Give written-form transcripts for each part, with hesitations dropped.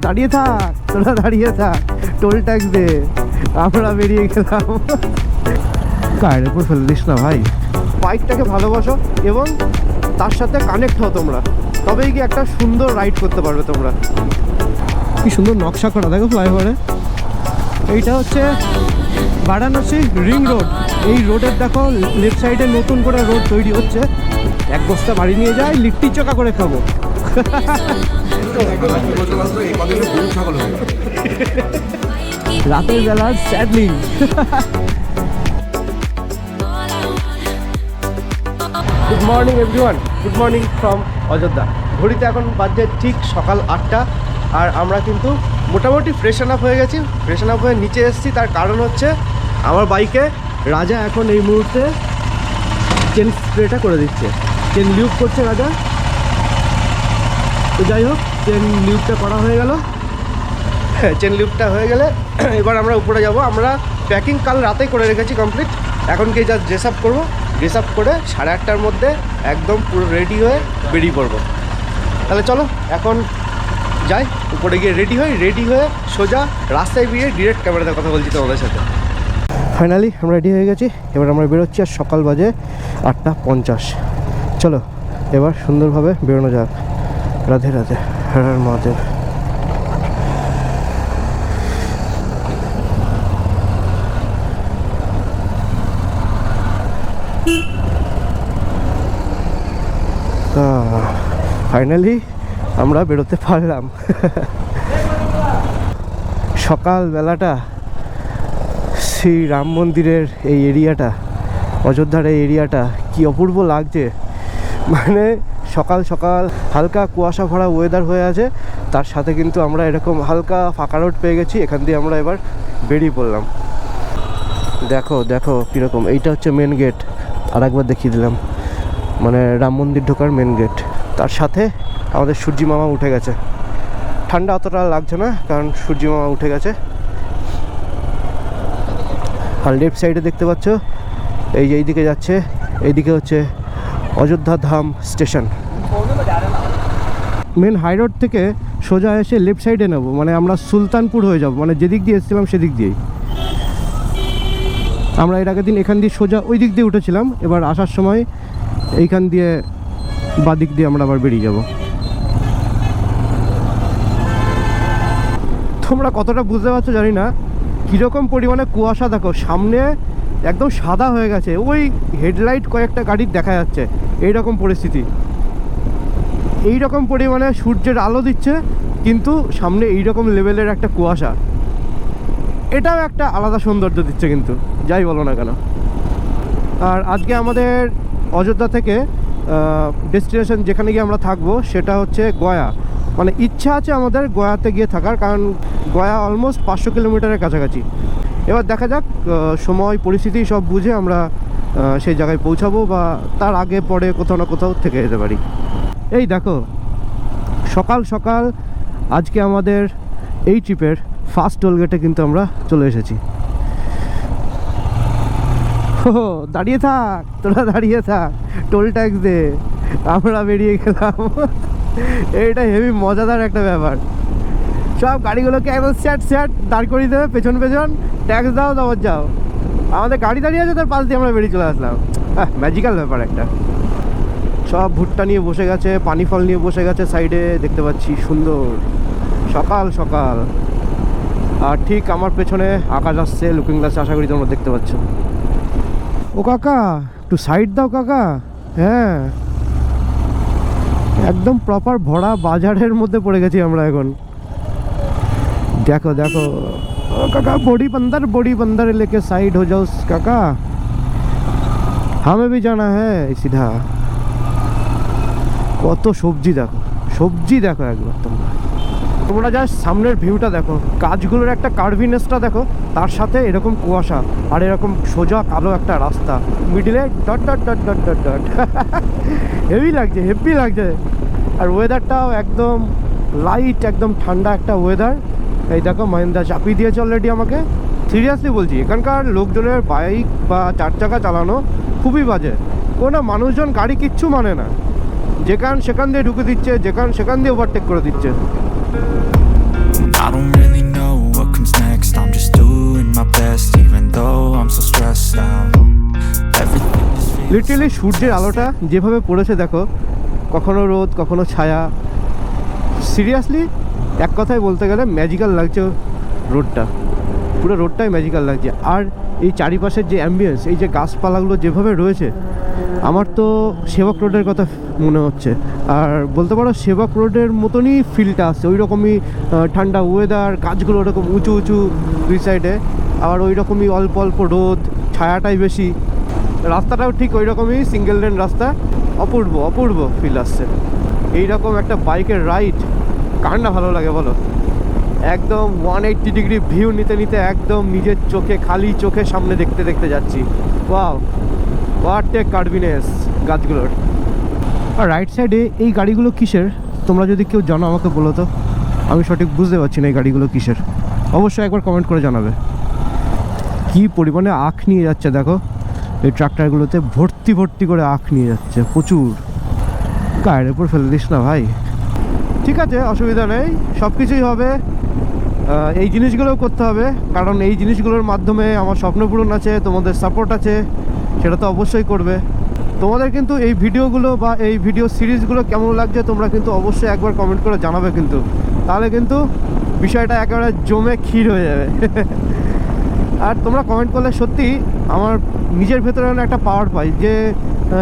দাঁড়িয়ে থাক, তোরা দাঁড়িয়ে থাক, টোল ট্যাক্স দে। আমরা বেরিয়ে গেলাম। গায়ের উপর ফেলে দিস না ভাই। বাইকটাকে ভালোবাসো এবং তার সাথে কানেক্ট হও তোমরা, তবেই কি একটা সুন্দর রাইড করতে পারবে তোমরা। কি সুন্দর নকশা করা দেখো ফ্লাইওভারে। এইটা হচ্ছে বারাণসী রিং রোড। এই রোডের দেখো লেফট সাইডে নতুন করে রোড তৈরি হচ্ছে। এক বস্তা বাড়ি নিয়ে যাই, লিট্টি চোখা করে খাবো। রাতের বেলার স্যাডলিং। Good morning everyone, good morning from Ayodhya. ঘড়িতে এখন বাজে ঠিক সকাল 8টা, আর আমরা কিন্তু মোটামুটি ফ্রেশন আপ হয়ে গেছি। ফ্রেশন আপ হয়ে নিচে এসেছি, তার কারণ হচ্ছে আমার বাইকে রাজা এখন এই মুহূর্তে চেন স্প্রেটা করে দিচ্ছে, চেন লিউপ করছে রাজা। তো যাই হোক, চেন লিউপটা করা হয়ে গেল। হ্যাঁ, চেন লিউপটা হয়ে গেলে এবার আমরা উপরে যাব। আমরা প্যাকিং কাল রাতেই করে রেখেছি কমপ্লিট। এখন কি জাস্ট ড্রেস আপ করবো, ড্রেস আপ করে 8:30টার মধ্যে একদম পুরো রেডি হয়ে বেরিয়ে পড়বো। তাহলে চলো এখন যাই, উপরে গিয়ে রেডি হয়ে সোজা রাস্তায় বেরিয়ে ডিরেক্ট ক্যামেরাতে কথা বলছি তোমাদের সাথে। ফাইনালি আমরা রেডি হয়ে গেছি, এবার আমরা বেরোচ্ছি। আর সকাল বাজে 8:50। চলো এবার সুন্দরভাবে বেরোনো যাক। রাধে রাধে, হর হর মহাদেব। ফাইনালি আমরা বেরোতে পারলাম। সকালবেলাটা শ্রী রাম মন্দিরের এই এরিয়াটা, অযোধ্যার এই এরিয়াটা কি অপূর্ব লাগছে। মানে সকাল সকাল হালকা কুয়াশা ভরা ওয়েদার হয়ে আছে, তার সাথে কিন্তু আমরা এরকম হালকা ফাঁকা রোড পেয়ে গেছি। এখান দিয়ে আমরা এবার বেরিয়ে পড়লাম। দেখো দেখো কীরকম, এইটা হচ্ছে মেন গেট। আর একবার দেখিয়ে দিলাম, মানে রাম মন্দির ঢোকার মেন গেট। তার সাথে আমাদের সূর্যি মামা উঠে গেছে। ঠান্ডা অতটা লাগছে না, কারণ সূর্যি মামা উঠে গেছে। আর লেফট সাইডে দেখতে পাচ্ছ এই যে এইদিকে যাচ্ছে, এইদিকে হচ্ছে অযোধ্যা ধাম স্টেশন। মেন হাই রোড থেকে সোজা এসে লেফট সাইডে নেব, মানে আমরা সুলতানপুর হয়ে যাব। মানে যেদিক দিয়ে এসেছিলাম সেদিক দিয়েই। আমরা এর আগের দিন এখান দিয়ে সোজা ওই দিক দিয়ে উঠেছিলাম, এবার আসার সময় এইখান দিয়ে বাদিক দিয়ে আমরা আবার বেরিয়ে যাব। তোমরা কতটা বুঝতে পারছো জানি না, কীরকম পরিমাণে কুয়াশা দেখো। সামনে একদম সাদা হয়ে গেছে, ওই হেডলাইট কয়েকটা গাড়ির দেখা যাচ্ছে। এইরকম পরিস্থিতি, এইরকম পরিমাণে সূর্যের আলো দিচ্ছে, কিন্তু সামনে এইরকম লেভেলের একটা কুয়াশা। এটাও একটা আলাদা সৌন্দর্য দিচ্ছে কিন্তু, যাই বলো না কেন। আর আজকে আমাদের অযোধ্যা থেকে ডেস্টিনেশন যেখানে গিয়ে আমরা থাকবো সেটা হচ্ছে গয়া। মানে ইচ্ছা আছে আমাদের গয়াতে গিয়ে থাকার, কারণ গয়া অলমোস্ট 500 কিলোমিটারের কাছাকাছি। এবার দেখা যাক, সময় পরিস্থিতি সব বুঝে আমরা সেই জায়গায় পৌঁছাবো, বা তার আগে পরে কোথাও না কোথাও থেকে যেতে পারি। এই দেখো সকাল সকাল আজকে আমাদের এই ট্রিপের ফার্স্ট টোল গেটে কিন্তু আমরা চলে এসেছি। ও দাঁড়িয়ে থাক, তোরা দাঁড়িয়ে থাক, টোল ট্যাক্স দে। আমরা বেরিয়ে গেলাম। এইটা হেভি মজাদার একটা ব্যাপার। সব গাড়িগুলোকে একদম স্যাট দাঁড় করিয়ে দেবে, পেছন ট্যাক্স দাও, তারপর যাও। আমাদের গাড়ি দাঁড়িয়ে আছে, তার পাশ দিয়ে আমরা বেরিয়ে চলে আসলাম। ম্যাজিক্যাল ব্যাপার একটা। সব ভুট্টা নিয়ে বসে গেছে, পানি ফল নিয়ে বসে গেছে সাইডে, দেখতে পাচ্ছি সুন্দর সকাল সকাল। আর ঠিক আমার পেছনে আকাশ আসছে, লুকিং গ্লাসে, আশা করি তোমরা দেখতে পাচ্ছ। ও কাকা একটু সাইড দাও কাকা। হ্যাঁ, একদম প্রপার ভরা বাজারের মধ্যে পড়ে গেছি আমরা এখন। देखो देखो ओ काका, बॉडी बंदर लेके साइड हो जाओ काका, हमें भी जाना है सीधा। কত সবজি দেখো, সবজি দেখো একবার তোমরা জাস্ট সামনের ভিউটা দেখো, গাছগুলোর একটা কার্ভিনেসটা দেখো, তার সাথে এরকম কুয়াশা আর এরকম সোজা কালো একটা রাস্তা, মিডিলে dot dot dot dot dot dot. Heavy লাগছে, হেভি লাগছে। আর ওয়েদারটাও একদম লাইট, একদম ঠান্ডা একটা ওয়েদার। এই দেখো মহিন্দ্রা চাপিয়ে দিয়েছে অলরেডি আমাকে। সিরিয়াসলি বলছি, এখানকার লোকজনের বাইক বা 4 চাকা চালানো খুবই বাজে। কোনো মানুষজন গাড়ি কিচ্ছু মানে না, যেখান সেখান দিয়ে ঢুকে দিচ্ছে, যেখান সেখান দিয়ে ওভারটেক করে দিচ্ছে। লিটারালি সূর্যের আলোটা যেভাবে পড়েছে দেখো, কখনো রোদ কখনো ছায়া। সিরিয়াসলি এক কথায় বলতে গেলে ম্যাজিক্যাল লাগছে রোডটা, পুরো রোডটাই ম্যাজিক্যাল লাগছে। আর এই চারিপাশের যে অ্যাম্বিয়েন্স, এই যে গাছপালাগুলো যেভাবে রয়েছে, আমার তো সেবক রোডের কথা মনে হচ্ছে। আর বলতে পারো সেবক রোডের মতনই ফিলটা আসছে, ওই রকমই ঠান্ডা ওয়েদার, গাছগুলো ওরকম উঁচু উঁচু দুই সাইডে, আর ওই রকমই অল্প অল্প রোদ, ছায়াটাই বেশি। রাস্তাটাও ঠিক ওই রকমই সিঙ্গেল লেন রাস্তা, অপূর্ব অপূর্ব ফিল আসছে। এইরকম একটা বাইকের রাইড কার না ভালো লাগে বলো? একদম 180 ডিগ্রি ভিউ নিতে নিতে একদম নিজের চোখে, খালি চোখে সামনে দেখতে দেখতে যাচ্ছি। ওয়াও, হোয়াট এ কার্ভিনেস গাছগুলোর। আর রাইট সাইডে এই গাড়িগুলো কিসের, তোমরা যদি কেউ জানো আমাকে বলো তো, আমি সঠিক বুঝতে পারছি না এই গাড়িগুলো কিসের। অবশ্যই একবার কমেন্ট করে জানাবে। কি পরিমাণে আখ নিয়ে যাচ্ছে দেখো, এই ট্রাক্টরগুলোতে ভর্তি ভর্তি করে আখ নিয়ে যাচ্ছে, প্রচুর। গায়ের উপর ফেলে দিস না ভাই। ঠিক আছে, অসুবিধা নেই, সব কিছুই হবে। এই জিনিসগুলোও করতে হবে, কারণ এই জিনিসগুলোর মাধ্যমে আমার স্বপ্ন পূরণ আছে, তোমাদের সাপোর্ট আছে, সেটা তো অবশ্যই করবে। তোমাদের কিন্তু এই ভিডিওগুলো বা এই ভিডিও সিরিজগুলো কেমন লাগছে তোমরা কিন্তু অবশ্যই একবার কমেন্ট করে জানাবে কিন্তু, তাহলে কিন্তু বিষয়টা একেবারে জমে ক্ষীর হয়ে যাবে। আর তোমরা কমেন্ট করলে সত্যি আমার নিজের ভেতরে একটা পাওয়ার পাই যে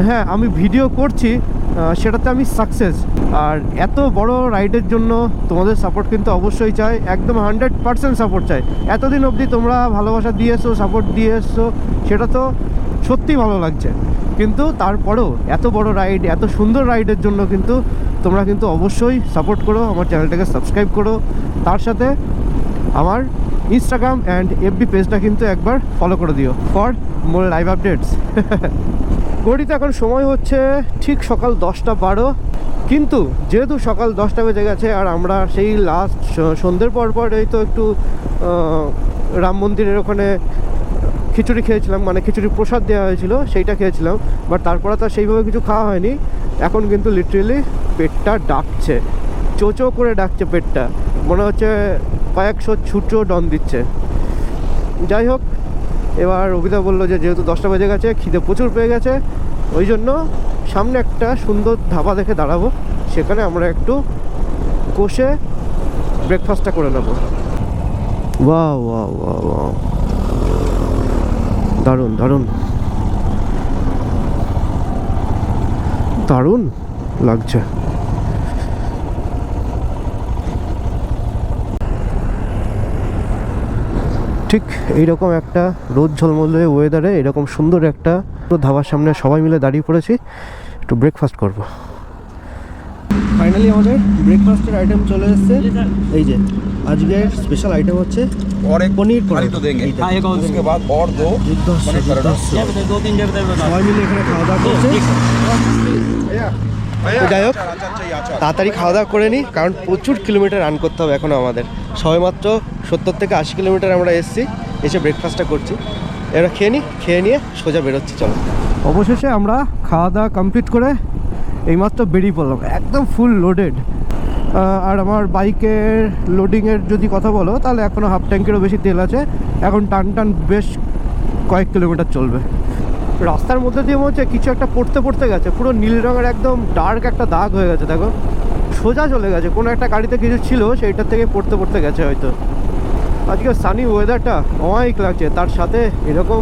হ্যাঁ, আমি ভিডিও করছি, সেটাতে আমি সাকসেস। আর এত বড় রাইডের জন্য তোমাদের সাপোর্ট কিন্তু অবশ্যই চাই, একদম 100% সাপোর্ট চাই। এতদিন অবধি তোমরা ভালোবাসা দিয়ে এসছো, সাপোর্ট দিয়ে এসছো, সেটা তো সত্যিই ভালো লাগছে। কিন্তু তারপরেও এত বড় রাইড, এত সুন্দর রাইডের জন্য কিন্তু তোমরা কিন্তু অবশ্যই সাপোর্ট করো, আমার চ্যানেলটাকে সাবস্ক্রাইব করো। তার সাথে আমার ইনস্টাগ্রাম অ্যান্ড এফবি পেজটা কিন্তু একবার ফলো করে দিও ফর মোর লাইভ আপডেটস। ঘড়িতে এখন সময় হচ্ছে ঠিক সকাল 10টা 12, কিন্তু যেহেতু সকাল 10টা বেজে গেছে আর আমরা সেই লাস্ট সন্ধ্যের পর এই তো একটু রাম মন্দিরের ওখানে খিচুড়ি খেয়েছিলাম, মানে খিচুড়ি প্রসাদ দেওয়া হয়েছিল, সেইটা খেয়েছিলাম। বাট তারপরে তো সেইভাবে কিছু খাওয়া হয়নি। এখন কিন্তু লিটারেলি পেটটা ডাকছে, চোচো করে ডাকছে পেটটা, মনে হচ্ছে কয়েকশো ছুটো ডন দিচ্ছে। যাই হোক, এবার অভিদা বললো যে যেহেতু 10টা বেজে গেছে, খিদে প্রচুর পেয়ে গেছে, ওই জন্য সামনে একটা সুন্দর ধাবা দেখে দাঁড়াবো, সেখানে আমরা একটু কষে ব্রেকফাস্টটা করে নেবো। ওয়াও ওয়াও ওয়াও ওয়াও, দারুণ দারুণ দারুণ লাগছে। ঠিক এইরকম একটা রোদ ঝলমলে ওয়েদারে এরকম সুন্দর একটা ধাবার সামনে সবাই মিলে দাঁড়িয়ে পড়েছি, একটু ব্রেকফাস্ট করব। ফাইনালি আমাদের ব্রেকফাস্টের আইটেম চলে এসেছে। এই যে আজকের স্পেশাল আইটেম হচ্ছে পনির পরোটা। সবাই মিলে এখানে খাওয়া দাওয়া করছে। যাই হোক, তাড়াতাড়ি খাওয়া দাওয়া করে নিই, কারণ প্রচুর কিলোমিটার রান করতে হবে এখনও আমাদের। সবেমাত্র 70 থেকে 80 কিলোমিটার আমরা এসেছি, এসে ব্রেকফাস্টটা করছি। এবার খেয়ে নিয়ে সোজা বেরোচ্ছি। চলো, অবশেষে আমরা খাওয়া দাওয়া কমপ্লিট করে এইমাত্র বেরিয়ে পড়লাম, একদম ফুল লোডেড। আর আমার বাইকের লোডিংয়ের যদি কথা বলো, তাহলে এখনও হাফ ট্যাঙ্কেরও বেশি তেল আছে। এখন টান বেশ কয়েক কিলোমিটার চলবে। রাস্তার মধ্যে দিয়ে মনে হচ্ছে কিছু একটা পড়তে গেছে, পুরো নীল রঙের একদম ডার্ক একটা দাগ হয়ে গেছে। দেখো, সোজা চলে গেছে, কোনো একটা গাড়িতে কিছু ছিল, সেইটার থেকে পড়তে গেছে হয়তো। আজকে সানি ওয়েদারটা অনেক লাগছে, তার সাথে এরকম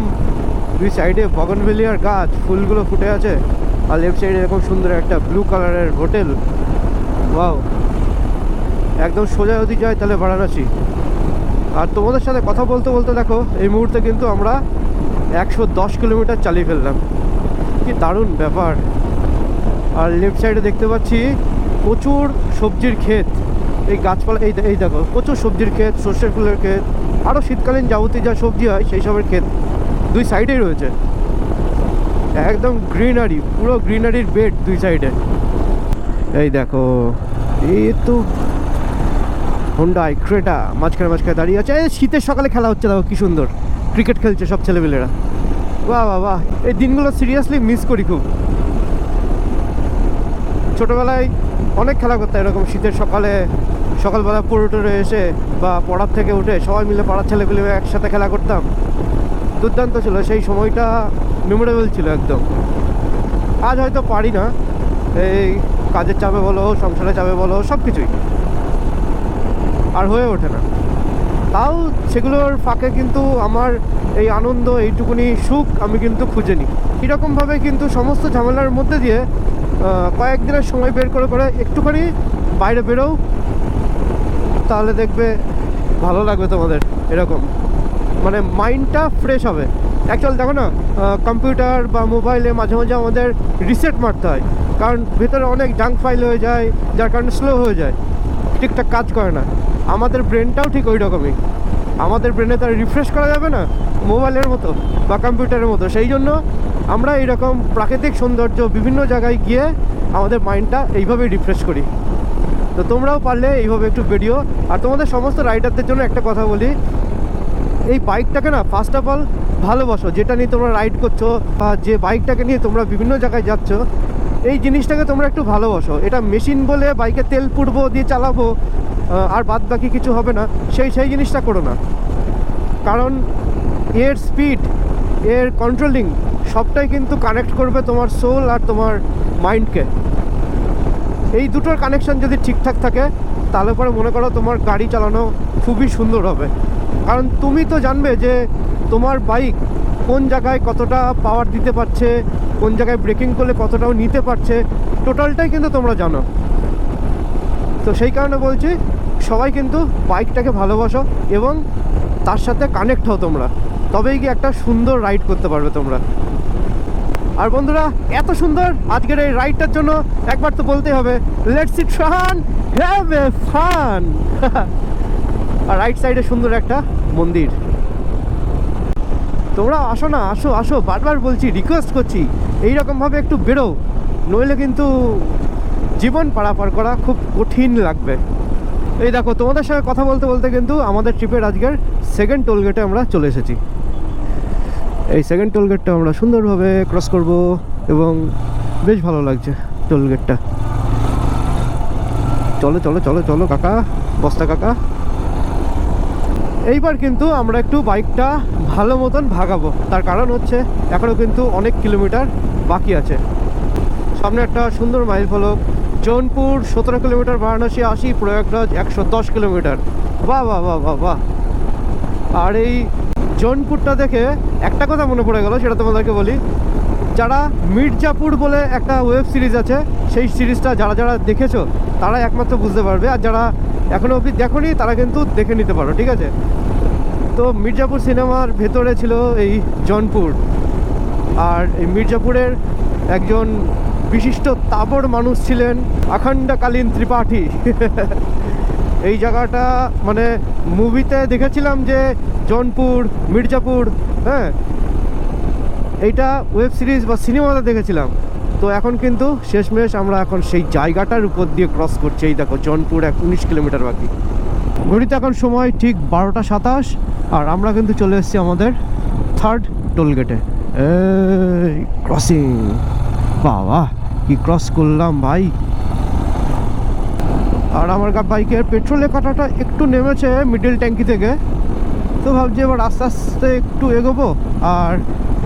দুই সাইডে বগনভেলিয়ার গাছ, ফুলগুলো ফুটে আছে, আর লেফট সাইডে এরকম সুন্দর একটা ব্লু কালারের হোটেল। ওয়াও, একদম সোজা যদি যায় তাহলে বারাণসী। আর তোমাদের সাথে কথা বলতে বলতে দেখো, এই মুহূর্তে কিন্তু আমরা 110 কিলোমিটার চালিয়ে ফেললাম। কি দারুণ ব্যাপার। আর লেফট সাইডে দেখতে পাচ্ছি প্রচুর সবজির ক্ষেত, এই গাছপালা, এই দেখো প্রচুর সবজির ক্ষেত, সর্ষের ফুলের ক্ষেত, আরও শীতকালীন যাবতীয় যা সবজি হয় সেই সবের ক্ষেত দুই সাইডেই রয়েছে। একদম গ্রিনারি, পুরো গ্রিনারির বেড দুই সাইডে। এই দেখো, এই তো হোন্ডা ক্রেটা মাঝখানে দাঁড়িয়ে আছে। এই শীতের সকালে খেলা হচ্ছে, দেখো কি সুন্দর ক্রিকেট খেলছে সব ছেলেমেয়েরা। বাহ বাহ বাহ, এই দিনগুলো সিরিয়াসলি মিস করি খুব। ছোটোবেলায় অনেক খেলা করতাম এরকম শীতের সকালবেলা পড়ে এসে বা পড়ার থেকে উঠে সবাই মিলে পাড়ার ছেলেপেলে একসাথে খেলা করতাম। দুর্দান্ত ছিল সেই সময়টা, মেমোরেবল ছিল একদম। আজ হয়তো পারি না, এই কাজের চাপে বলো, সংসারের চাপে বলো, সব কিছুই আর হয়ে ওঠে না। তাও সেগুলোর ফাঁকে কিন্তু আমার এই আনন্দ, এইটুকুনি সুখ আমি কিন্তু খুঁজে নিই। এরকমভাবে কিন্তু সমস্ত ঝামেলার মধ্যে দিয়ে কয়েকদিনের সময় বের করে করে একটুখানি বাইরে বেরোও, তাহলে দেখবে ভালো লাগবে তোমাদের। এরকম মানে মাইন্ডটা ফ্রেশ হবে। অ্যাকচুয়াল দেখো না, কম্পিউটার বা মোবাইলে মাঝে মাঝে আমাদের রিসেট মারতে হয়, কারণ ভেতরে অনেক জাঙ্ক ফাইল হয়ে যায়, যার কারণে স্লো হয়ে যায়, ঠিকঠাক কাজ করে না। আমাদের ব্রেনটাও ঠিক ওই রকমই। আমাদের ব্রেনে তো রিফ্রেশ করা যাবে না মোবাইলের মতো বা কম্পিউটারের মতো। সেই জন্য আমরা এইরকম প্রাকৃতিক সৌন্দর্য বিভিন্ন জায়গায় গিয়ে আমাদের মাইন্ডটা এইভাবেই রিফ্রেশ করি। তো তোমরাও পারলে এইভাবে একটু বেরিও। আর তোমাদের সমস্ত রাইডারদের জন্য একটা কথা বলি, এই বাইকটাকে না ফার্স্ট অফ অল ভালোবাসো, যেটা নিয়ে তোমরা রাইড করছো বা যে বাইকটাকে নিয়ে তোমরা বিভিন্ন জায়গায় যাচ্ছ, এই জিনিসটাকে তোমরা একটু ভালোবাসো। এটা মেশিন বলে বাইকে তেল পুড়বো দিয়ে চালাবো আর বাদ বাকি কিছু হবে না, সেই জিনিসটা করো না। কারণ এর স্পিড, এর কন্ট্রোলিং সবটাই কিন্তু কানেক্ট করবে তোমার সোল আর তোমার মাইন্ডকে। এই দুটোর কানেকশন যদি ঠিকঠাক থাকে, তাহলে পরে মনে করো তোমার গাড়ি চালানো খুবই সুন্দর হবে। কারণ তুমি তো জানবে যে তোমার বাইক কোন জায়গায় কতটা পাওয়ার দিতে পারছে, কোন জায়গায় ব্রেকিং করলে কতটাও নিতে পারছে, টোটালটাই কিন্তু তোমরা জানো। তো সেই কারণে বলছি, সবাই কিন্তু বাইকটাকে ভালোবাসো এবং তার সাথে কানেক্ট হও তোমরা, তবেই কি একটা সুন্দর রাইড করতে পারবে তোমরা। আর বন্ধুরা, এত সুন্দর আজকের এই রাইডটার জন্য একবার তো বলতেই হবে, let's eat fun, have a fun. আর রাইট সাইডে সুন্দর একটা মন্দির। তোমরা আসো না, আসো আসো, বারবার বলছি, রিকোয়েস্ট করছি, এইরকমভাবে একটু বেরো, নইলে কিন্তু জীবন পারাপার করা খুব কঠিন লাগবে। এই দেখো, তোমাদের সঙ্গে কথা বলতে বলতে কিন্তু আমাদের ট্রিপের আজকের সেকেন্ড টোলগেটে আমরা চলে এসেছি। এই সেকেন্ড টোলগেটটা আমরা সুন্দরভাবে ক্রস করব এবং বেশ ভালো লাগছে টোলগেটটা। চলো চলো চলো চলো কাকা, বস্তা কাকা। এইবার কিন্তু আমরা একটু বাইকটা ভালো মতন ভাগাবো, তার কারণ হচ্ছে এখনও কিন্তু অনেক কিলোমিটার বাকি আছে। সামনে একটা সুন্দর মাইল ফলক, জৌনপুর 17 কিলোমিটার, বারাণসী 80, প্রয়াগরাজ 110 কিলোমিটার। বাহ বাহ বাহ বাহ বাহ। আর এই জৌনপুরটা দেখে একটা কথা মনে পড়ে গেল, সেটা তোমাদেরকে বলি। যারা মির্জাপুর বলে একটা ওয়েব সিরিজ আছে, সেই সিরিজটা যারা যারা দেখেছো তারা একমাত্র বুঝতে পারবে, আর যারা এখনও অবধি দেখোনি তারা কিন্তু দেখে নিতে পারো, ঠিক আছে? তো মির্জাপুর সিনেমার ভেতরে ছিল এই জৌনপুর, আর এই মির্জাপুরের একজন বিশিষ্ট তাবর মানুষ ছিলেন অখণ্ডকালীন ত্রিপাঠী। এই জায়গাটা মানে মুভিতে দেখেছিলাম যে জৌনপুর, মির্জাপুর, হ্যাঁ, এইটা ওয়েব সিরিজ বা সিনেমাতে দেখেছিলাম। তো এখন কিন্তু শেষমেশ আমরা এখন সেই জায়গাটার উপর দিয়ে ক্রস করছি। এই দেখো, জৌনপুর 19 কিলোমিটার বাকি। ঘড়িতে এখন সময় ঠিক 12টা 27, আর আমরা কিন্তু চলে এসেছি আমাদের থার্ড টোলগেটে। এই ক্রসিং, বাবা কি ক্রস করলাম ভাই। আর আমার বাইকের পেট্রোলের কাঁটাটা একটু নেমেছে মিডল ট্যাঙ্কি থেকে, তো ভাবছি এবার আস্তে আস্তে একটু এগোবো, আর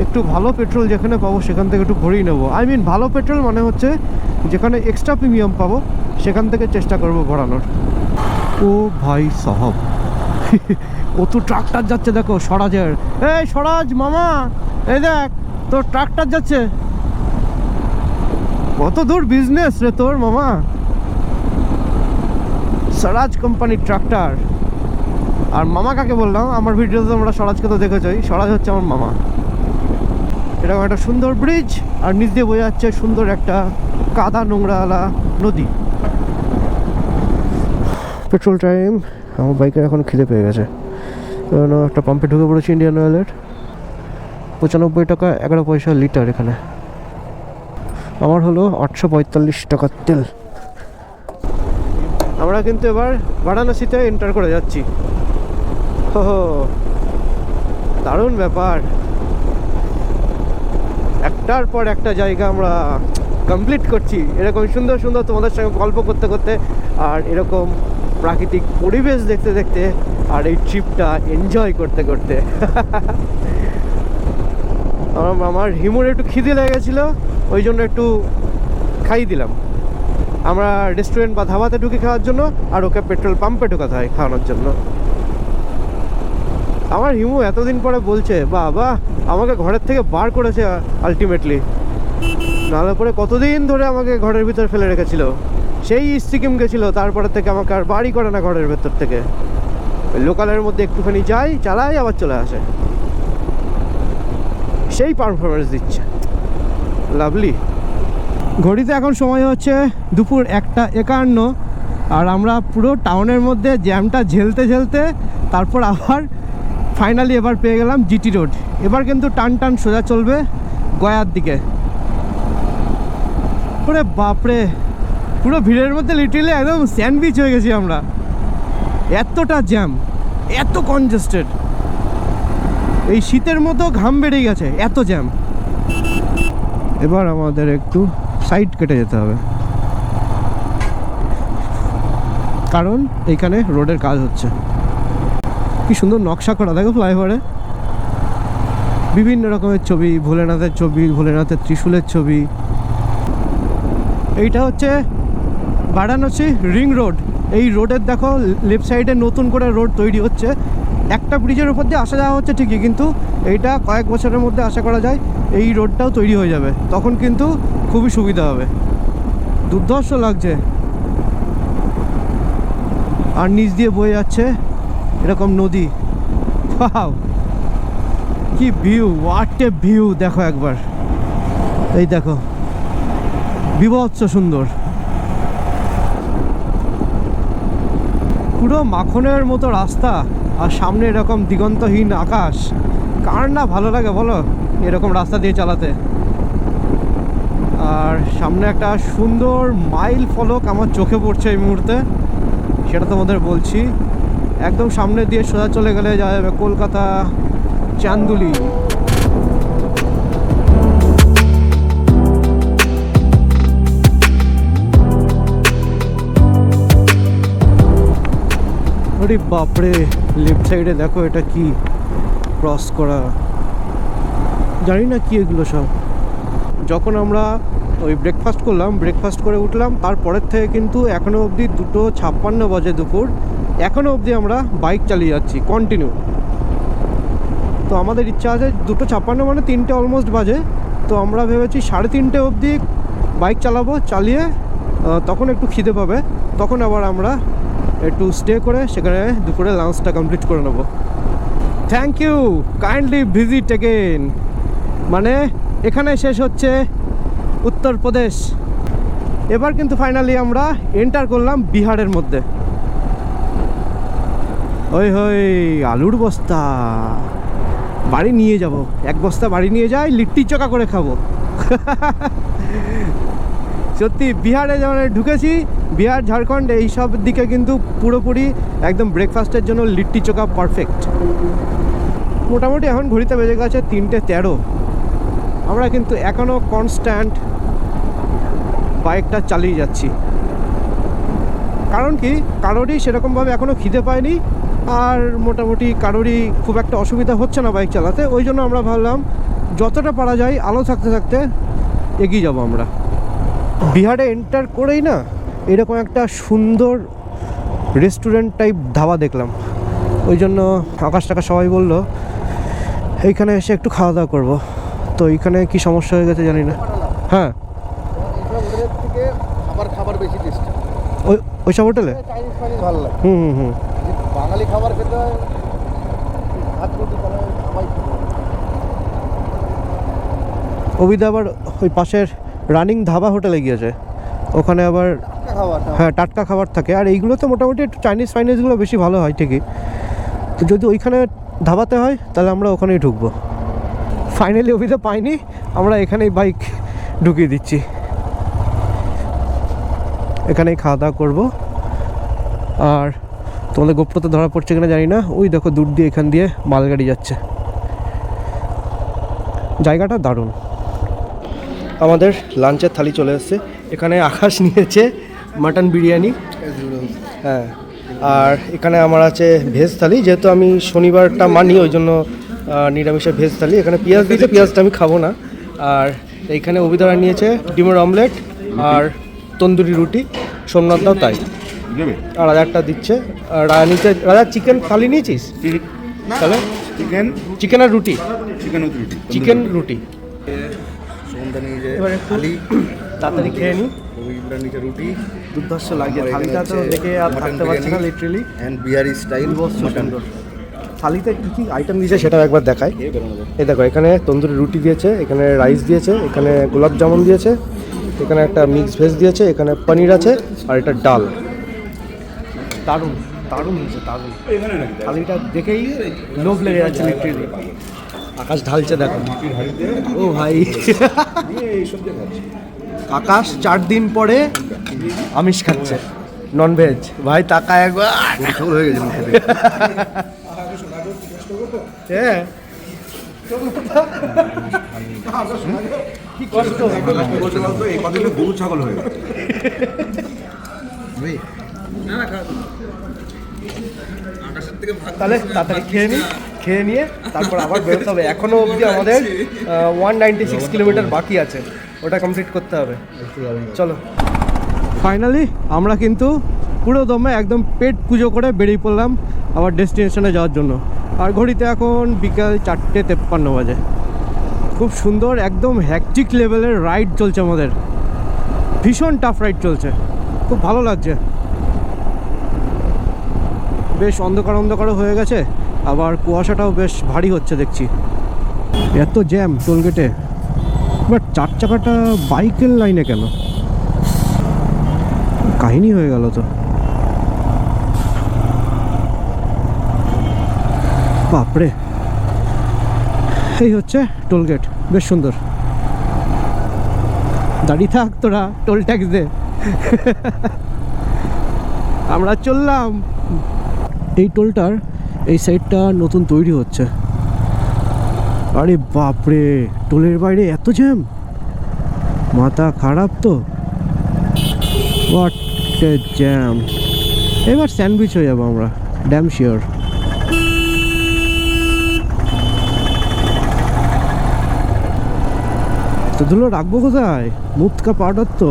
একটু ভালো পেট্রোল যেখানে পাবো সেখান থেকে একটু ভরিয়ে নেবো। আই মিন ভালো পেট্রোল মানে হচ্ছে যেখানে এক্সট্রা প্রিমিয়াম পাবো সেখান থেকে চেষ্টা করবো ভরানোর। ও ভাই সাহাব, কত ট্রাক্টর যাচ্ছে দেখো স্বরাজের। এই স্বরাজ মামা, এই দেখ তোর ট্রাক্টর যাচ্ছে। কত দূর বিজনেস রে তোর মামা। স্বরাজ কোম্পানির ট্রাক্টর। আর মামা কাকে বললাম, আমার ভিডিওতে তোমরা স্বরাজকে তো দেখেছই, স্বরাজ হচ্ছে আমার মামা। এরকম একটা সুন্দর ব্রিজ, আর নিচ দিয়ে বয়ে যাচ্ছে সুন্দর একটা কাদা নোংরাওয়ালা নদী। Petrol time. আমার বাইকের এখন খিদে পেয়ে গেছে, কারণ একটা পাম্পে ঢুকে পড়েছি ইন্ডিয়ান অয়েলের। 95 টাকা 11 পয়সা লিটার এখানে। আমার হলো 845 টাকার তেল। আমরা কিন্তু এবার বারাণসীতে এন্টার করে যাচ্ছি। হো, দারুণ ব্যাপার। একটার পর একটা জায়গা আমরা কমপ্লিট করছি, এরকম সুন্দর সুন্দর তোমাদের সঙ্গে গল্প করতে করতে, আর এরকম প্রাকৃতিক পরিবেশ দেখতে দেখতে, আর এই ট্রিপটা এনজয় করতে করতে। আমার হিমুর একটু খিদে লেগেছিলো, ওই জন্য একটু খাই দিলাম। আমরা রেস্টুরেন্ট বা ধাবাতে ঢুকে খাওয়ার জন্য, আর ওকে পেট্রোল পাম্পে ঢোকাতে হয় খাওয়ানোর জন্য। আমার হিমু এতদিন পরে বলছে বাবা আমাকে ঘরের থেকে বার করেছে আলটিমেটলি, নাহলে পরে কতদিন ধরে আমাকে ঘরের ভিতর ফেলে রেখেছিল। সেই সিকিম গেছিলো, তারপরে থেকে আমাকে আর বাড়ি করে না ঘরের ভেতর থেকে। লোকালের মধ্যে একটুখানি যাই, চালাই, আবার চলে আসে। সেই পারফরমেন্স দিচ্ছে, লাভলি। ঘড়িতে এখন সময় হচ্ছে দুপুর 1:51, আর আমরা পুরো টাউনের মধ্যে জ্যামটা ঝেলতে ঝেলতে তারপর আবার ফাইনালি এবার পেয়ে গেলাম জিটি রোড। এবার কিন্তু টান টান সোজা চলবে গয়ার দিকে। ওরে বাপরে, পুরো ভিড়ের মধ্যে লিটারালি একদম স্যান্ডউইচ হয়ে গেছি আমরা। এতটা জ্যাম, এত কনজেস্টেড, এই শীতের মতো ঘাম বেড়ে গেছে, এত জ্যাম। এবার আমাদের একটু সাইড কেটে যেতে হবে, কারণ এইখানে রোডের কাজ হচ্ছে। কি সুন্দর নকশা করা, দেখো ফ্লাইওভারে বিভিন্ন রকমের ছবি, ভোলেনাথের ছবি, ভোলেনাথের ত্রিশূলের ছবি। এইটা হচ্ছে বারাণসী রিং রোড। এই রোডের দেখো লেফট সাইডে নতুন করে রোড তৈরি হচ্ছে। একটা ব্রিজের উপর দিয়ে আসা যাওয়া হচ্ছে ঠিকই, কিন্তু এইটা কয়েক বছরের মধ্যে আশা করা যায় এই রোডটাও তৈরি হয়ে যাবে, তখন কিন্তু খুবই সুবিধা হবে। দুর্ধর্ষ লাগছে। আর নিচ দিয়ে বয়ে যাচ্ছে এরকম নদী। ওয়াও, কি ভিউ, হোয়াট এ ভিউ! দেখো একবার, এই দেখো, বিভৎস সুন্দর, পুরো মাখনের মতো রাস্তা, আর সামনে এরকম দিগন্তহীন আকাশ। কার না ভালো লাগে বলো এরকম রাস্তা দিয়ে চালাতে? আর সামনে একটা সুন্দর মাইল ফলক আমার চোখে পড়ছে এই মুহূর্তে, সেটা তোমাদের বলছি। একদম সামনে দিয়ে সোজা চলে গেলে যাওয়া যাবে কলকাতা চান্দুলি। আরে বাপরে, লেফট সাইডে দেখো এটা কি ক্রস করা, জানি না কি এগুলো সব। যখন আমরা ওই ব্রেকফাস্ট করলাম, ব্রেকফাস্ট করে উঠলাম, তারপরের থেকে কিন্তু এখনও অবধি 2:56 বাজে দুপুর, এখনও অবধি আমরা বাইক চালিয়ে যাচ্ছি কন্টিনিউ। তো আমাদের ইচ্ছা আছে 2:56 মানে 3টে অলমোস্ট বাজে, তো আমরা ভেবেছি 3:30 অবধি বাইক চালাবো, চালিয়ে তখন একটু খিদে পাবে, তখন আবার আমরা একটু স্টে করে সেখানে দুপুরে লাঞ্চটা কমপ্লিট করে নেব। Thank you, kindly visit again. মানে এখানে শেষ হচ্ছে উত্তরপ্রদেশ। এবার কিন্তু ফাইনালি আমরা এন্টার করলাম বিহারের মধ্যে। ওই হই, আলুর বস্তা বাড়ি নিয়ে যাব, 1 বস্তা বাড়ি নিয়ে যাই, লিট্টি চোখা করে খাবো। সত্যি বিহারে যেমন ঢুকেছি, বিহার ঝাড়খণ্ড এই সব দিকে কিন্তু পুরোপুরি একদম ব্রেকফাস্টের জন্য লিট্টি চোখা পারফেক্ট। মোটামুটি এখন ঘড়িতে বেজে গেছে 3:13। আমরা কিন্তু এখনও কনস্ট্যান্ট বাইকটা চালিয়ে যাচ্ছি, কারণ কি কারোরই সেরকমভাবে এখনও খিদে পায়নি, আর মোটামুটি কারোরই খুব একটা অসুবিধা হচ্ছে না বাইক চালাতে। ওই জন্য আমরা ভাবলাম যতটা পারা যায় আলো থাকতে থাকতে এগিয়ে যাব আমরা। বিহারে এন্টার করেই না এরকম একটা সুন্দর রেস্টুরেন্ট টাইপ ধাবা দেখলাম, ওই জন্য আকাশ টাকা সবাই বললো এইখানে এসে একটু খাওয়া দাওয়া করবো। তো এইখানে কি সমস্যা হয়ে গেছে জানি না। হ্যাঁ, খাবার বেশি টেস্টি ওই সব হোটেলে চাইনিজ ফাইনিজ ভালো লাগে। হুম বাঙালি খাবার খেতে হয় হাত রুটি তাহলে সবাই। অভিদা আবার ওই পাশের রানিং ধাবা হোটেলে গিয়েছে, ওখানে আবার হ্যাঁ টাটকা খাবার থাকে। আর এইগুলো তো মোটামুটি একটু চাইনিজ ফাইনিজগুলো বেশি ভালো হয় ঠিকই, তো যদি ওইখানে ধাবাতে হয় তাহলে আমরা ওখানেই ঢুকবো। ফাইনালি অভিদা পাইনি, আমরা এখানেই বাইক ঢুকিয়ে দিচ্ছি, এখানেই খাওয়া দাওয়া করবো। আর তোমাদের গোপ্রতে ধরা পড়ছে কিনা জানি না, ওই দেখো দূর দিয়ে এখান দিয়ে মালগাড়ি যাচ্ছে। জায়গাটা দারুণ। আমাদের লাঞ্চের থালি চলে এসেছে, এখানে আকাশ নিয়েছে মাটন বিরিয়ানি, হ্যাঁ, আর এখানে আমার আছে ভেজ থালি, যেহেতু আমি শনিবারটা মানি ওই জন্য নিরামিষের ভেজ থালি। এখানে পেঁয়াজ দিয়েছে, পেঁয়াজটা আমি খাবো না। আর এইখানে অভিধারা নিয়েছে ডিমের অমলেট আর তন্দুরি রুটি, সোমনাথদাও তাই। আর রাজারটা দিচ্ছে, আর রাজা নিচে, রাজা চিকেন থালি নিয়েছিস? তাহলে চিকেন আর রুটি, চিকেন রুটি। এবার একটু তাড়াতাড়ি খেয়ে নিই। নিচে রুটি, দুর্ধর্ষ লাগে থালিটা, তো দেখে আর থাকতে পারছি না লিটারেলি। অ্যান্ড বিহারি স্টাইল সুন্দর। থালিতে কী কী আইটেম দিয়েছে সেটাও একবার দেখাই। এই দেখো, এখানে তন্দুরি রুটি দিয়েছে, এখানে রাইস দিয়েছে, এখানে গোলাপ জামুন দিয়েছে, এখানে একটা মিক্স ভেজ দিয়েছে, এখানে পনির আছে, আর এটা ডাল। দারুণ দারুণ হয়েছে, দারুণ। থালিটা দেখেই লোভ লেগে যাচ্ছে লিটারেলি। আকাশ ঢালছে দেখো, ও ভাই। আকাশ 4 দিন পরে আমিষ খাচ্ছে, ননভেজ। ভাই তাকা একবার, হয়ে গেছে হ্যাঁ কি কষ্ট। এই কদিনে গরু ছাগল হয়ে গেছে। তাহলে তাড়াতাড়ি খেয়ে নিয়ে তারপর আবার বেরোতে হবে। এখনও অবধি আমাদের 196 কিলোমিটার বাকি আছে, ওটা কমপ্লিট করতে হবে। চলো, ফাইনালি আমরা কিন্তু পুরো দমে একদম পেট পুজো করে বেরিয়ে পড়লাম আবার ডেস্টিনেশনে যাওয়ার জন্য। আর ঘড়িতে এখন বিকাল 4:53 বাজে। খুব সুন্দর, একদম হ্যাকটিক লেভেলের রাইড চলছে আমাদের, ভীষণ টাফ রাইড চলছে, খুব ভালো লাগছে। বেশ অন্ধকার অন্ধকারও হয়ে গেছে, আবার কুয়াশাটাও বেশ ভারী হচ্ছে দেখছি। এত জ্যাম টোলগেটে, বাট 4 চাকাটা বাইকের লাইনে কেন? কাহিনী হয়ে গেল তো। বাপরে, এই হচ্ছে টোলগেট, বেশ সুন্দর। দাঁড়িয়ে থাক তোরা, টোল ট্যাক্স দে। আমরা চললাম। এই টোলটার এই সাইডটা নতুন তৈরি হচ্ছে। আরে বাপরে, টোলের বাইরে এত জ্যাম, মাথা খারাপ তো। What a jam. এবার স্যান্ডউইচ হয়ে যাবো আমরা, ড্যাম শিওর। তো ধুলো রাখবো কোথায়? মুক্তকা পাউডার তো।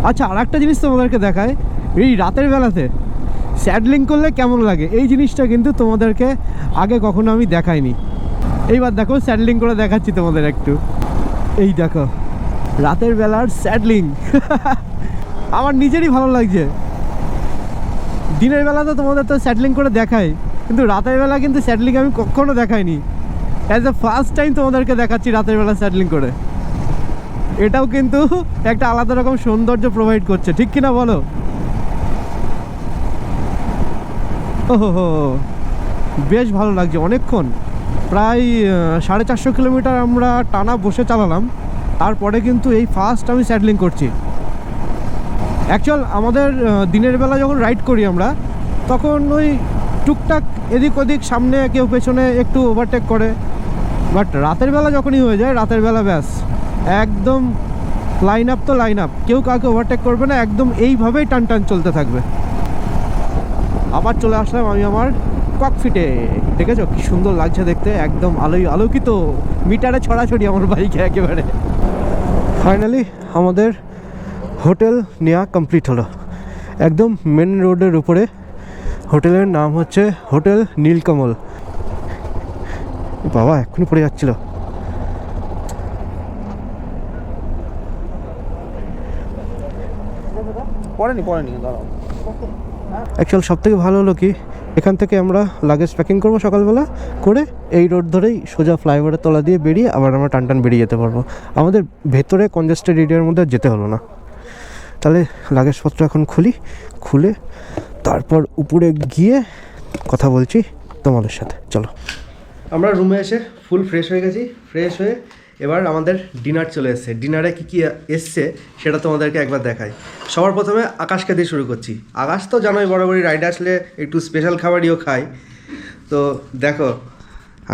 আচ্ছা, আর একটা জিনিস তোমাদেরকে দেখায়, এই রাতের বেলাতে স্যাডলিং করলে কেমন লাগে, এই জিনিসটা কিন্তু তোমাদেরকে আগে কখনো আমি দেখাইনি। এইবার দেখো, স্যাডলিং করে দেখাচ্ছি তোমাদের একটু। এই দেখো, রাতের বেলার স্যাডলিং। আমার নিজেরই ভালো লাগছে। দিনের বেলা তো তোমাদের তো স্যাডলিং করে দেখাই, কিন্তু রাতের বেলা কিন্তু স্যাডলিং আমি কখনো দেখাইনি। অ্যাজ এ ফার্স্ট টাইম তোমাদেরকে দেখাচ্ছি রাতের বেলা স্যাডলিং করে। এটাও কিন্তু একটা আলাদা রকম সৌন্দর্য প্রোভাইড করছে, ঠিক কিনা বলো? ওহো, বেশ ভালো লাগছে। অনেকক্ষণ, প্রায় 450 কিলোমিটার আমরা টানা বসে চালালাম, তারপরে কিন্তু এই ফার্স্ট আমি স্যাডলিং করছি। অ্যাকচুয়াল আমাদের দিনের বেলা যখন রাইড করি আমরা, তখন ওই টুকটাক এদিক ওদিক, সামনে কেউ পেছনে একটু ওভারটেক করে। বাট রাতের বেলা যখনই হয়ে যায়, রাতের বেলা ব্যাস একদম লাইন আপ তো লাইন আপ, কেউ কাউকে ওভারটেক করবে না, একদম এইভাবেই টান টান চলতে থাকবে। আবার চলে আসলাম আমি আমার ককপিটে। দেখেছো কি সুন্দর লাগছে দেখতে, একদম আলোকিত, মিটারে ছড়াছড়ি আমার বাইকে একেবারে। ফাইনালি আমাদের হোটেল নেওয়া কমপ্লিট হলো, একদম মেন রোডের উপরে। হোটেলের নাম হচ্ছে হোটেল নীলকমল। বাবা, এক্ষুনি পড়ে যাচ্ছিল। পড়েনি দাঁড়াও। অ্যাকচুয়াল সব থেকে ভালো হলো কি, এখান থেকে আমরা লাগেজ প্যাকিং করবো সকালবেলা করে, এই রোড ধরেই সোজা ফ্লাইওভারের তলা দিয়ে বেরিয়ে আবার আমরা টান বেরিয়ে যেতে পারবো। আমাদের ভেতরে কনজেস্টেড এরিয়ার মধ্যে যেতে হলো না। তাহলে লাগেজপত্র এখন খুলে তারপর উপরে গিয়ে কথা বলছি তোমাদের সাথে। চলো, আমরা রুমে এসে ফুল ফ্রেশ হয়ে গেছি। ফ্রেশ হয়ে এবার আমাদের ডিনার চলে এসছে। ডিনারে কী কী এসছে সেটা তোমাদেরকে একবার দেখাই। সবার প্রথমে আকাশকে দিয়ে শুরু করছি। আকাশ তো জানোই বরাবরই রাইড আসলে একটু স্পেশাল খাবারইও খাই। তো দেখো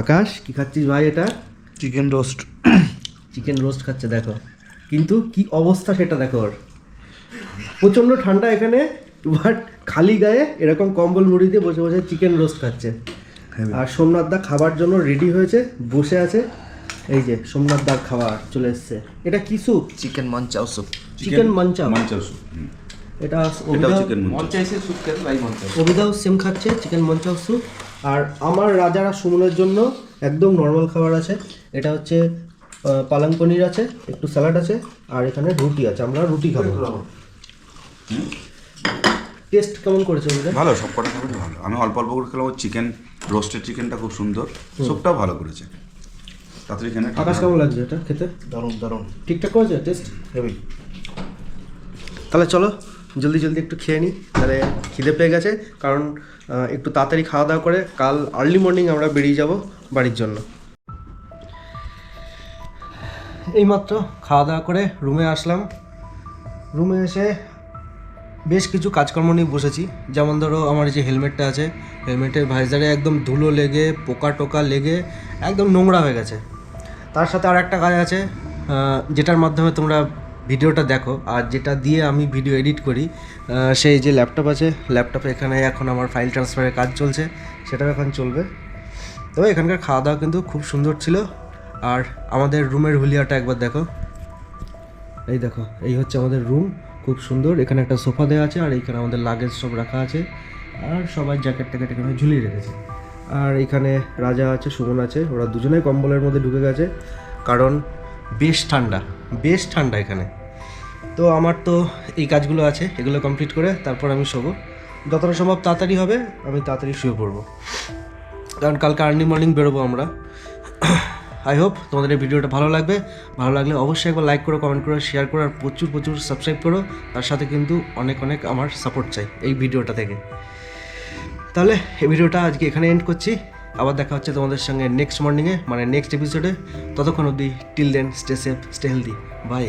আকাশ, কী খাচ্ছিস ভাই? এটা চিকেন রোস্ট। চিকেন রোস্ট খাচ্ছে দেখো, কিন্তু কি অবস্থা সেটা দেখো। ওর প্রচণ্ড ঠান্ডা এখানে, বাট খালি গায়ে এরকম কম্বল মুড়ি দিয়ে বসে বসে চিকেন রোস্ট খাচ্ছে। আর সোমনাথদা খাবার জন্য রেডি হয়েছে, বসে আছে। এই যে সোমনাথ দার খাবার চলে এসছে। এটা কি soup? Chicken manchow soup. Chicken manchow. Manchow soup. এটা এটাও চিকেন মঞ্চাও। মঞ্চাইসের স্যুপ খেতে ভাই মঞ্চাও। অভিদাও সেম খাচ্ছে চিকেন মঞ্চাও স্যুপ। আর আমার রাজারা সুমনের জন্য একদম নর্মাল খাবার আছে। এটা হচ্ছে পালং পনির আছে, একটু স্যালাড আছে, আর এখানে রুটি আছে। আমরা রুটি খাবো। টেস্ট কেমন করেছে অভিদা? ভালো, সব কটা খাবারই ভালো। আমি অল্প অল্প করে খেলাম। চিকেন রোস্টেড চিকেনটা খুব সুন্দর, স্যুপটাও ভালো করেছে। তাড়াতাড়ি খেয়ে নে। আকাশ কেমন লাগছে এটা খেতে? দারুণ দারুণ ঠিকঠাক করেছে টেস্ট? হেভি। তাহলে চলো জলদি জলদি একটু খেয়ে নিই, তাহলে খিদে পেয়ে গেছে। কারণ একটু তাড়াতাড়ি খাওয়া দাওয়া করে কাল আর্লি মর্নিং আমরা বেরিয়ে যাব বাড়ির জন্য। এইমাত্র খাওয়া দাওয়া করে রুমে আসলাম। রুমে এসে বেশ কিছু কাজকর্ম নিয়ে বসেছি। যেমন ধরো আমার যে হেলমেটটা আছে, হেলমেটের ভাইজারে একদম ধুলো লেগে পোকা টোকা লেগে একদম নোংরা হয়ে গেছে। তার সাথে আর একটা কাজ আছে যেটার মাধ্যমে তোমরা ভিডিওটা দেখো আর যেটা দিয়ে আমি ভিডিও এডিট করি। সেই যে ল্যাপটপ আছে, ল্যাপটপে এখানে এখন আমার ফাইল ট্রান্সফারের কাজ চলছে, সেটাও এখন চলবে। তো এখানকার খাওয়া দাওয়া কিন্তু খুব সুন্দর ছিল। আর আমাদের রুমের হুলিয়াটা একবার দেখো, এই দেখো, এই হচ্ছে আমাদের রুম, খুব সুন্দর। এখানে একটা সোফা দেওয়া আছে আর এইখানে আমাদের লাগেজ সব রাখা আছে আর সবাই জ্যাকেট ট্যাকেট এখানে ঝুলিয়ে রেখেছে। আর এখানে রাজা আছে, সুমন আছে, ওরা দুজনেই কম্বলের মধ্যে ঢুকে গেছে কারণ বেশ ঠান্ডা এখানে। তো আমার তো এই কাজগুলো আছে, এগুলো কমপ্লিট করে তারপর আমি শোবো। যতটা সম্ভব তাড়াতাড়ি হবে আমি তাড়াতাড়ি শুয়ে পড়বো, কারণ কালকে আর্লি মর্নিং বেরোবো আমরা। আই হোপ তোমাদের এই ভিডিওটা ভালো লাগবে। ভালো লাগলে অবশ্যই একবার লাইক করো, কমেন্ট করো, শেয়ার করো আর প্রচুর সাবস্ক্রাইব করো। তার সাথে কিন্তু অনেক আমার সাপোর্ট চাই এই ভিডিওটা থেকে। তাহলে এই ভিডিওটা আজকে এখানে এন্ড করছি। আবার দেখা হচ্ছে তোমাদের সঙ্গে নেক্সট মর্নিংয়ে, মানে নেক্সট এপিসোডে। ততক্ষণ অবধি till then stay safe, stay healthy, by.